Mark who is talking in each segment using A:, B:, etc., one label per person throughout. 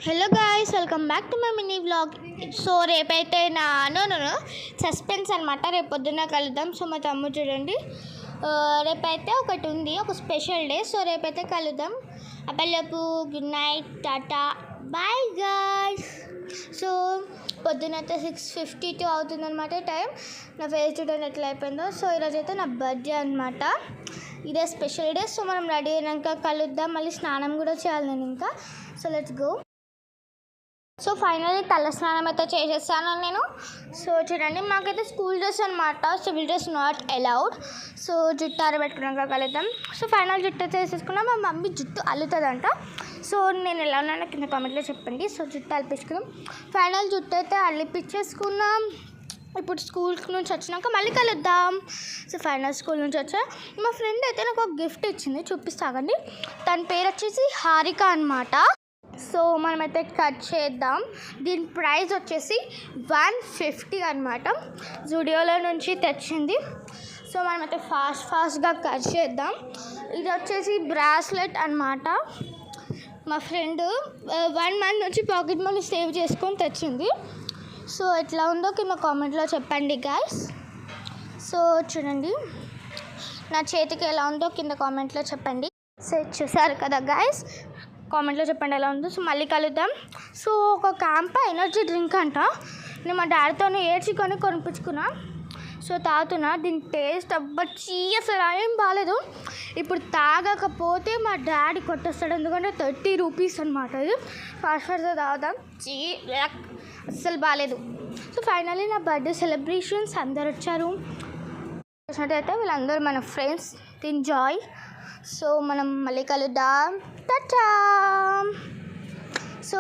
A: Hello guys, welcome back to my mini vlog. So రేపైతే no suspense అనమాట. రేపు పొద్దున్న కలుద్దాం. సో మా తమ్ముడు చూడండి, రేపైతే ఒకటి ఉంది, ఒక స్పెషల్ డే. సో రేపైతే కలుద్దాం. అప్పటిలోపు good night, tata, bye guys. So పొద్దునైతే 6:52 అవుతుందన్నమాట టైం. నా ఫేస్ చూడండి ఎట్లా అయిపోయిందో. సో ఈరోజు అయితే నా బర్త్డే అనమాట. ఇదే స్పెషల్ డే. సో మనం రెడీ అయినాక కలుద్దాం. మళ్ళీ స్నానం కూడా చేయాలి నేను ఇంకా. So let's go. So finally తల స్నానం అయితే చేసేస్తాను నేను. సో చూడండి, మాకైతే స్కూల్ డ్రెస్ అనమాట. Civil dress not allowed. So జుట్టు ఆరబెట్టుకున్నాక కలుద్దాం. సో ఫైనల్ జుట్టు అయితే వేసేసుకున్నాం. మా మమ్మీ జుట్టు అల్లుతుందంట. సో నేను ఎలా ఉన్నానో కింద కామెంట్లో చెప్పండి. సో జుట్టు అల్లిపించుకున్నాం. ఫైనల్ జుట్టు అయితే అల్లిపించేసుకున్నాం. ఇప్పుడు స్కూల్ నుంచి వచ్చినాక మళ్ళీ కలుద్దాం. సో ఫైనల్ స్కూల్ నుంచి వచ్చా. మా ఫ్రెండ్ అయితే నాకు ఒక గిఫ్ట్ ఇచ్చింది, చూపిస్తాగండి. తన పేరు వచ్చేసి హారిక అనమాట. సో మనమైతే కట్ చేద్దాం. దీని ప్రైస్ వచ్చేసి 150 అనమాట. జూడియోలో నుంచి తెచ్చింది. సో మనమైతే ఫాస్ట్గా కట్ చేద్దాం. ఇది వచ్చేసి బ్రాస్లెట్ అనమాట. మా ఫ్రెండ్ 1 month నుంచి పాకెట్ మనీ సేవ్ చేసుకొని తెచ్చింది. సో ఎట్లా ఉందో కింద కామెంట్లో చెప్పండి గాయ్స్. సో చూడండి, నా చేతికి ఎలా ఉందో కింద కామెంట్లో చెప్పండి. సో చూసారు కదా గాయ్స్, కామెంట్లో చెప్పండి ఎలా ఉందో. సో మళ్ళీ కలుద్దాం. సో ఒక క్యాంపా ఎనర్జీ డ్రింక్ అంట. నేను మా డాడీతో ఏడ్చుకొని కొనిపించుకున్నా. సో తాగుతున్నా. దీని టేస్ట్ అబ్బచ్చి అసలు ఏం బాగాలేదు. ఇప్పుడు తాగకపోతే మా డాడీ కొట్టేస్తాడు, ఎందుకంటే 30 రూపీస్ అనమాట. ఇది ఫాస్ట్గా తాగుదాం. అస్సలు బాగాలేదు. సో ఫైనల్లీ నా బర్త్డే సెలబ్రేషన్స్ అందరు వచ్చారు. అయితే వీళ్ళందరూ మన ఫ్రెండ్స్. ఎంజాయ్. సో మనం మళ్ళీ కలుద్దాం. టాటా. సో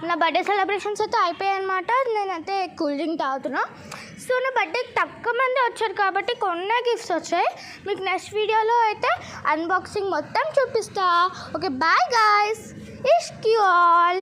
A: నా బర్త్డే సెలబ్రేషన్స్ అయితే అయిపోయాయి అనమాట. నేనైతే కూల్ డ్రింక్ తాగుతున్నా. సో నా బర్త్డేకి తక్కువ మంది వచ్చారు కాబట్టి కొన్ని గిఫ్ట్స్ వచ్చాయి. మీకు నెక్స్ట్ వీడియోలో అయితే అన్బాక్సింగ్ మొత్తం చూపిస్తా. Okay, bye guys. ఇష్క్ యూ ఆల్.